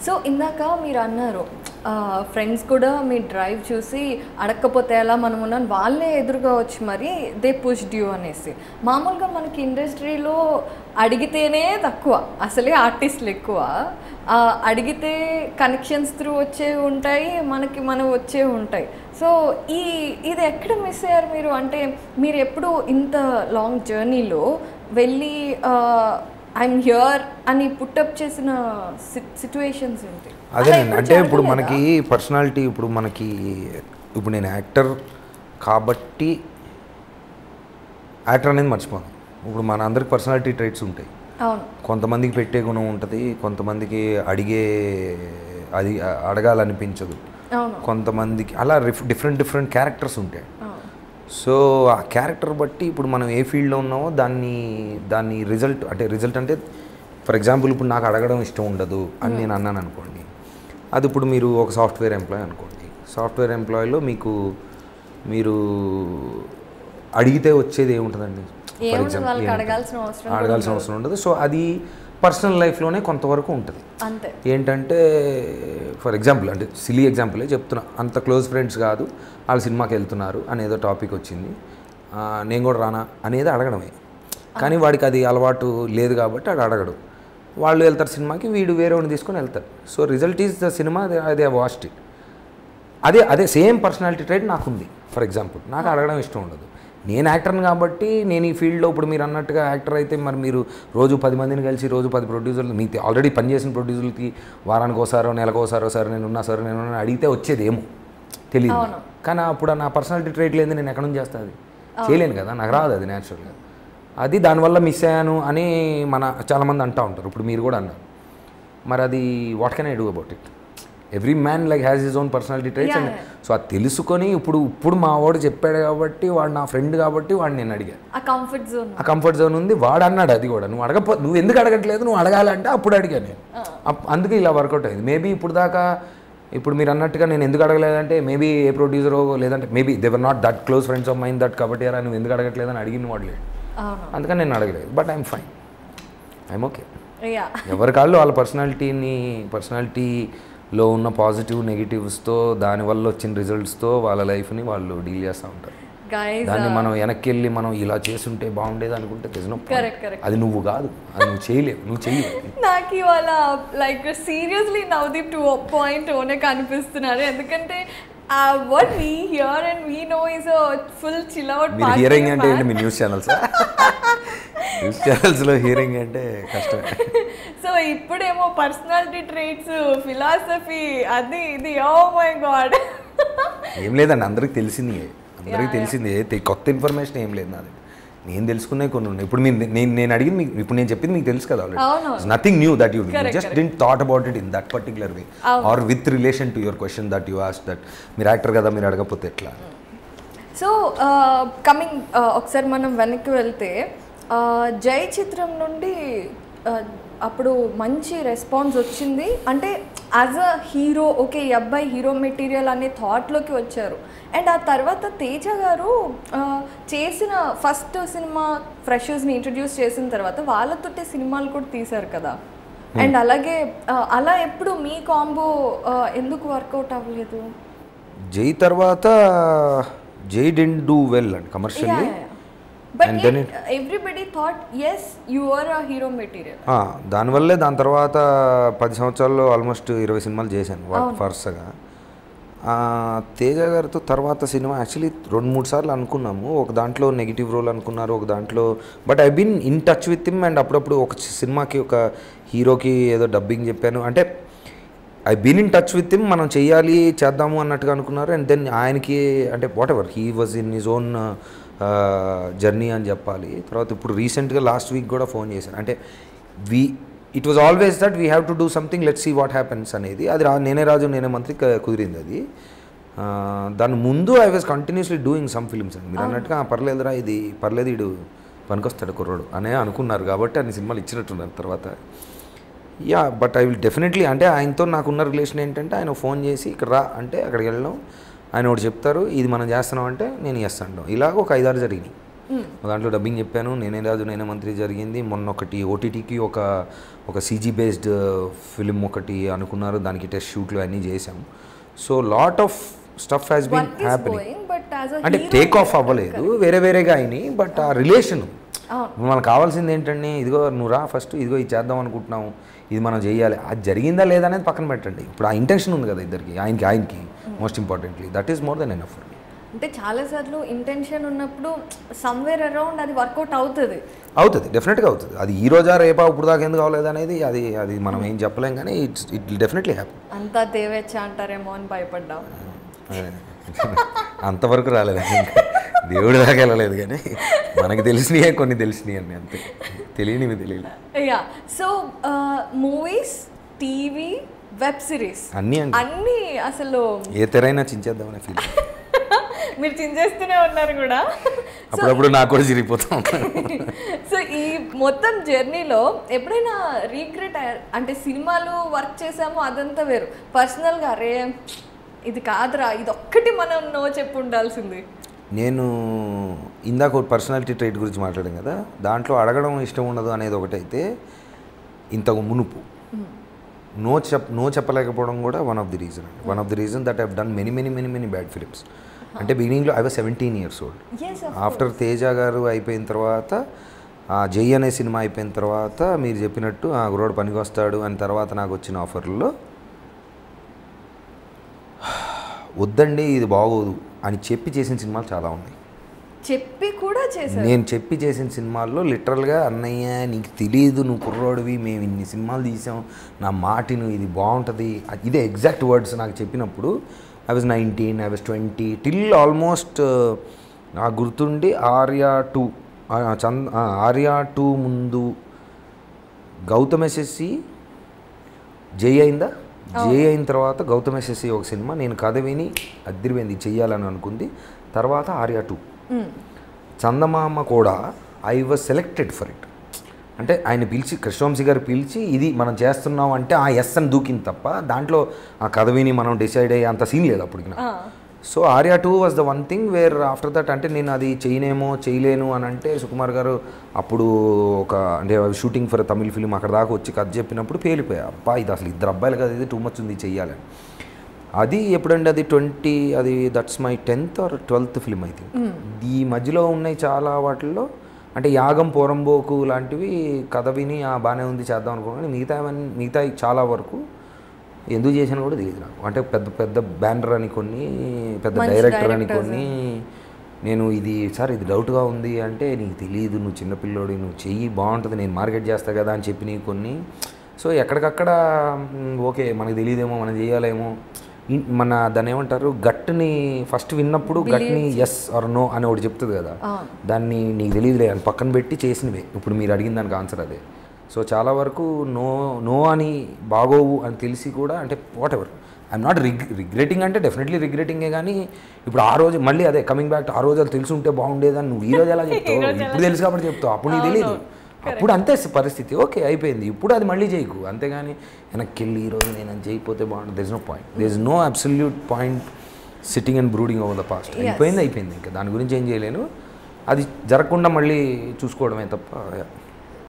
So ఇందాక మీరు అన్నారు ఫ్రెండ్స్ కూడా మీ డ్రైవ్ చూసి అడగకపోతే ఎలా మనం ఉన్నాను వాళ్ళే ఎదురుగా వచ్చి మరి దే పుష్ డ్యూ అనేసి. మామూలుగా మనకి ఇండస్ట్రీలో అడిగితేనే తక్కువ, అసలే ఆర్టిస్టులు ఎక్కువ. అడిగితే కనెక్షన్స్ త్రూ వచ్చేవి ఉంటాయి, మనం వచ్చేవి ఉంటాయి. సో ఇది ఎక్కడ మిస్ అయ్యారు మీరు? అంటే మీరు ఎప్పుడు ఇంత లాంగ్ జర్నీలో వెళ్ళి ఐఎమ్ హియర్ అని పుట్టప్ చేసిన సిచ్యువేషన్స్ ఏంటి? అదేనండి, అంటే ఇప్పుడు మనకి పర్సనాలిటీ, ఇప్పుడు నేను యాక్టర్ కాబట్టి యాక్టర్ అనేది మర్చిపోను. ఇప్పుడు మన అందరికి పర్సనాలిటీ ట్రైట్స్ ఉంటాయి. కొంతమందికి పెట్టే గుణం ఉంటుంది, కొంతమందికి అడగాలనిపించదు, కొంతమందికి అలా డిఫరెంట్ క్యారెక్టర్స్ ఉంటాయి. సో ఆ క్యారెక్టర్ బట్టి ఇప్పుడు మనం ఏ ఫీల్డ్లో ఉన్నామో దాన్ని రిజల్ట్ అంటే ఫర్ ఎగ్జాంపుల్ ఇప్పుడు నాకు అడగడం ఇష్టం ఉండదు అని నేను అన్నాను అనుకోండి, అది ఇప్పుడు మీరు ఒక సాఫ్ట్వేర్ ఎంప్లాయీ అనుకోండి. సాఫ్ట్వేర్ ఎంప్లాయీలో మీరు అడిగితే వచ్చేది ఏముంటుందండి? ఫర్ ఎగ్జాంపుల్ అడగాల్సిన అవసరం ఉండదు. సో అది పర్సనల్ లైఫ్లోనే కొంతవరకు ఉంటుంది. ఏంటంటే ఫర్ ఎగ్జాంపుల్, అంటే సిలీ ఎగ్జాంపులే చెప్తున్నా, అంత క్లోజ్ ఫ్రెండ్స్ కాదు, వాళ్ళు సినిమాకి వెళ్తున్నారు అనేదో టాపిక్ వచ్చింది, నేను కూడా రానా అనేది అడగడమే. కానీ వాడికి అది అలవాటు లేదు కాబట్టి అడగడు. వాళ్ళు వెళ్తారు సినిమాకి, వీడు వేరే వాడిని తీసుకొని వెళ్తారు. So result is the cinema, అదే వాచ్డ్ ఇట్. అదే సేమ్ పర్సనాలిటీ ట్రైట్ నాకుంది. ఫర్ ఎగ్జాంపుల్ నాకు అడగడం ఇష్టం ఉండదు. నేను యాక్టర్ని కాబట్టి నేను ఈ ఫీల్డ్లో ఇప్పుడు మీరు అన్నట్టుగా యాక్టర్ అయితే మరి మీరు రోజు 10 మందిని కలిసి రోజు 10 ప్రొడ్యూసర్లు, మీకు ఆల్రెడీ పనిచేసిన ప్రొడ్యూసర్లకి వారానికి ఒకసారో నెలకు ఒకసారో సార్ నేను అడిగితే వచ్చేది ఏమో తెలియదు. కానీ అప్పుడు నా పర్సనాలిటీ ట్రైట్ లేదు, నేను ఎక్కడ నుంచి చేస్తాను? అది చేయలేను కదా, నాకు రాదు అది న్యాచురల్గా. అది దానివల్ల మిస్ అయ్యాను అని చాలామంది అంటూ ఉంటారు. ఇప్పుడు మీరు కూడా అన్నారు. మరి అది what can I do about it? Every man like has his own personality traits. And so అది తెలుసుకొని ఇప్పుడు మా వాడు చెప్పాడు కాబట్టి, వాడు నా ఫ్రెండ్ కాబట్టి వాడు నేను అడిగాను. ఆ కంఫర్ట్ జోన్ ఉంది. వాడు అన్నాడు అది కూడా, నువ్వు ఎందుకు అడగట్లేదు, నువ్వు అడగాలంటే అప్పుడు అడిగాను నేను. అందుకే ఇలా వర్కౌట్ అయింది. మేబీ ఇప్పుడు మీరు అన్నట్టుగా నేను ఎందుకు అడగలేదంటే మేబీ ఏ ప్రొడ్యూసరో లేదంటే maybe they were not that close friends of mind that కాబట్టి నువ్వు ఎందుకు అడగట్లేదని అడిగిన వాడు లేడు. అందుకని నేను అడగలేదు. But I'm fine, I'm okay. ఎవరి కాళ్ళు వాళ్ళ పర్సనాలిటీలో ఉన్న పాజిటివ్ నెగిటివ్స్తో, దానివల్ల వచ్చిన రిజల్ట్స్తో వాళ్ళ లైఫ్ని వాళ్ళు డీల్ చేస్తూ ఉంటారు. దాన్ని మనం వెనక్కి వెళ్ళి మనం ఇలా చేస్తుంటే బాగుండేది అనుకుంటే అది నువ్వు కాదు, అది నువ్వు చేయలేవు. నాకు ఇవాళ like seriously Navdeep two point ఓనే కనిపిస్తున్నారు. ఎందుకంటే what we hear and we know is a full chill out party. Hearing అంటే ఏంటి? మీ న్యూస్ ఛానల్స్లో హియరింగ్ అంటే కష్టమే. సో ఇప్పుడేమో పర్సనాలిటీ ట్రైట్స్, ఫిలాసఫీ, అది ఇది. ఓ మై గాడ్, ఏం లేదండి, అందరికి తెలిసింది కొత్త ఇన్ఫర్మేషన్ ఏం లేదు నాది. నేను తెలుసుకునే కొన్ని ఉన్నాయి. ఇప్పుడు నేను అడిగింది ఇప్పుడు నేను చెప్పింది మీకు తెలుసు కదా already. Nothing new that you just didn't thought about it in that particular way or with relation to your question that you asked, that మీరు యాక్టర్ కదా, మీరు అడగకపోతే ఎట్లా. సో కమింగ్ ఒకసారి మనం వెనక్కి వెళ్తే, జై చిత్రం నుండి అప్పుడు మంచి రెస్పాన్స్ వచ్చింది. అంటే యాజ్ అ హీరో, ఓకే ఈ అబ్బాయి హీరో మెటీరియల్ అనే థాట్లోకి వచ్చారు. అండ్ ఆ తర్వాత తేజ గారు చేసిన ఫస్ట్ సినిమా ఫ్రెషర్స్ని ఇంట్రడ్యూస్ చేసిన తర్వాత వాళ్ళతోటే సినిమాలు కూడా తీశారు కదా. అండ్ అలాగే అలా ఎప్పుడు మీ కాంబో ఎందుకు వర్కౌట్ అవ్వలేదు? జై తర్వాత జై didn't do well and commercially. But everybody thought yes you are a hero material. దానివల్లే దాని తర్వాత 10 సంవత్సరాల్లో ఆల్మోస్ట్ 20 సినిమాలు చేశాను వరుసగా. తేజ గారితో తర్వాత సినిమా యాక్చువల్లీ 2-3 సార్లు అనుకున్నాము. ఒక దాంట్లో నెగిటివ్ రోల్ అనుకున్నారు, ఒక దాంట్లో. But I been in touch with him. And అప్పుడప్పుడు ఒక సినిమాకి ఒక హీరోకి ఏదో డబ్బింగ్ చెప్పాను. అంటే I been in touch with him, మనం చేద్దాము అన్నట్టుగా అనుకున్నారు. అండ్ దెన్ ఆయనకి అంటే whatever he was in his own journey అని చెప్పాలి. తర్వాత ఇప్పుడు రీసెంట్గా లాస్ట్ వీక్ కూడా ఫోన్ చేశాను. అంటే it was always that we have to do something, let's see what happens అనేది. అది నేనే రాజు నేనే మంత్రి కుదిరింది అది. దాని ముందు I was continuously doing some films అండి. మీరు అన్నట్టుగా పర్లేదురా, ఇది పర్లేదు, ఇడు పనికొస్తాడు కుర్రోడు అనే అనుకున్నారు కాబట్టి అన్ని సినిమాలు ఇచ్చినట్టున్నారు తర్వాత. బట్ ఐ విల్ డెఫినెట్లీ, అంటే ఆయనతో నాకున్న రిలేషన్ ఏంటంటే ఆయన ఫోన్ చేసి ఇక్కడ రా అంటే అక్కడికి వెళ్ళడం, ఆయన ఒకటి చెప్తారు, ఇది మనం చేస్తున్నాం అంటే నేను చేస్తాను. ఇలాగ ఒక 5-6 జరిగినాయి. దాంట్లో డబ్బింగ్ చెప్పాను. నేనే రాజు నేనే మంత్రి జరిగింది. మొన్న ఒకటి ఓటీటీకి ఒక సీజీ బేస్డ్ ఫిలిం ఒకటి అనుకున్నారు, దానికి టెస్ట్ షూట్లు అన్నీ చేశాము. So lot of stuff has been happening. అంటే టేక్ ఆఫ్ అవ్వలేదు, వేరే వేరేగా అయినాయి. బట్ ఆ రిలేషన్ మనకు కావాల్సింది ఏంటంటే, ఇదిగో నువ్వు రా ఫస్ట్, ఇదిగో ఇది చేద్దాం అనుకుంటున్నాము, ఇది మనం చేయాలి, అది జరిగిందా లేదా అనేది పక్కన పెట్టండి. ఇప్పుడు ఆ ఇంటెన్షన్ ఉంది కదా ఇద్దరికి, ఆయనకి most importantly, that is more than enough for me. అంటే చాలాసార్లు ఇంటెన్షన్ ఉన్నప్పుడు సమ్వేర్ అరౌండ్ అది వర్కౌట్ అవుతుంది, డెఫినెట్గా అవుతుంది. అది ఈ రోజా రేపా ఇప్పుడు దాకా ఎందుకు అవ్వలేదు అనేది అది మనం ఏం చెప్పలేం, కానీ ఇట్ డెఫినెట్లీ హ్యాపీ. అంతా దేవేచ్చ అంటారేమో అని భయపడ్డాం. అంతవరకు రాలేదు, దేవుడి దాకా వెళ్ళలేదు, కానీ మనకు తెలిసినయే కొన్ని తెలిసినాయి అన్నీ, అంతే. తెలియనివి తెలియదు. Yeah. So movies, TV, web series అన్నీ అసలు ఏ తెరైనా చించేద్దామనే ఫీల్. మీరు చించేస్తూనే ఉన్నారు కూడా, అప్పుడప్పుడు నాకు కూడా చిరిగిపోతాం. సో ఈ మొత్తం జర్నీలో ఎప్పుడైనా రీగ్రెట్ అయ్యారు? అంటే సినిమాలు వర్క్ చేసాము అదంతా వేరు, పర్సనల్గా అరే ఇది కాదురా, ఇది ఒక్కటి మనం నో చెప్పు ఉండాల్సింది. నేను ఇందాక ఒక పర్సనాలిటీ ట్రైట్ గురించి మాట్లాడాను కదా, దాంట్లో అడగడం ఇష్టం ఉండదు అనేది ఒకటైతే, ఇంతకు మునుపు నో చెప్పలేకపోవడం కూడా one of the reason that I've done many bad films. అంటే బిగినింగ్లో I was 17 years old. After Teja గారు అయిపోయిన తర్వాత, జై అనే సినిమా అయిపోయిన తర్వాత, మీరు చెప్పినట్టు ఆ గురోడు పనికి వస్తాడు అని తర్వాత నాకు వచ్చిన ఆఫర్లో, వద్దండి ఇది బాగోదు అని చెప్పి చేసిన సినిమాలు చాలా ఉన్నాయి. నేను చెప్పి చేసిన సినిమాల్లో లిటరల్గా, అన్నయ్య నీకు తెలియదు, నువ్వు కుర్రోడివి, మేము ఇన్ని సినిమాలు తీసాం, నా మాటిను, ఇది బాగుంటుంది, ఇదే ఎగ్జాక్ట్ వర్డ్స్ నాకు చెప్పినప్పుడు I was 19, I was 20 till almost నాకు గుర్తుండి ఆర్యా 2 ముందు గౌతమ్ ఎస్ఎస్సి జై అయిందా, జై అయిన తర్వాత గౌతమ్ ఎస్ఎస్సి ఒక సినిమా నేను కథ విని అదిరిపోయింది, చెయ్యాలని అనుకుంది. తర్వాత ఆర్యా 2, చందమామ కూడా I was selected for it. అంటే ఆయన పిలిచి, కృష్ణవంశీ గారు పిలిచి, ఇది మనం చేస్తున్నాం అంటే ఆ ఎస్ అని దూకింది తప్ప, దాంట్లో ఆ కథ విని మనం డిసైడ్ అయ్యే అంత సీన్ లేదు అప్పటికి. So Arya 2 was the one thing where after that, అంటే నేను అది చేయలేను అని అంటే, సుకుమార్ గారు అప్పుడు అంటే షూటింగ్ ఫర్ తమిళ్ ఫిలిం అక్కడ దాకా వచ్చి కథ చెప్పినప్పుడు పేలిపోయా, అబ్బా ఇది అసలు ఇద్దరు అబ్బాయిలు కదా, ఇది టూ మచ్ ఉంది చెయ్యాలని. అది ఎప్పుడంటే అది that's my 10th or 12th film I think. ఈ మధ్యలో ఉన్నాయి చాలా వాటిల్లో, అంటే యాగం, పోరంబోకు లాంటివి కథ విని బాగానే ఉంది చేద్దాం అనుకున్నాను. మిగతా చాలా వరకు ఎందుకు చేశాను కూడా తెలియదు నాకు. అంటే పెద్ద బ్యానర్ అని కొన్ని, పెద్ద డైరెక్టర్ అని కొన్ని, నేను ఇది డౌట్గా ఉంది అంటే, నీకు తెలియదు, నువ్వు చిన్నపిల్లోడి, నువ్వు చెయ్యి బాగుంటుంది, నేను మార్కెట్ చేస్తా కదా అని చెప్పి నీకు కొన్ని. సో ఎక్కడికక్కడ ఓకే మనకు తెలియదేమో, మనం చేయాలేమో, మన దాన్ని ఏమంటారు, గట్ని ఫస్ట్ విన్నప్పుడు గట్ని ఎస్ ఆర్ నో అని ఒకటి చెప్తుంది కదా, దాన్ని నీకు తెలియదులే అని పక్కన పెట్టి చేసినవే ఇప్పుడు మీరు అడిగిన దానికి ఆన్సర్ అదే. సో చాలా వరకు నో అని బాగోవు అని తెలిసి కూడా, అంటే what ever, I'm not regretting, అంటే డెఫినెట్లీ రిగ్రెటింగే, కానీ ఇప్పుడు ఆ రోజు మళ్ళీ అదే కమింగ్ బ్యాక్, ఆ రోజు అది తెలిసి ఉంటే బాగుండేదని నువ్వు ఈ రోజు ఎలా చెప్తావు, ఇప్పుడు తెలుసు కాబట్టి చెప్తావు, అప్పుడు నీకు తెలియదు, అప్పుడు అంతే పరిస్థితి, ఓకే అయిపోయింది, ఇప్పుడు అది మళ్ళీ చేయకు, అంతేగాని వెనక్కి వెళ్ళి ఈరోజు నేను అది చేయకపోతే బాగుంటుంది, there is no point, there is no absolute point sitting and brooding over the past. అయిపోయింది, ఇంకా దాని గురించి ఏం చేయలేను, అది జరగకుండా మళ్ళీ చూసుకోవడమే తప్ప.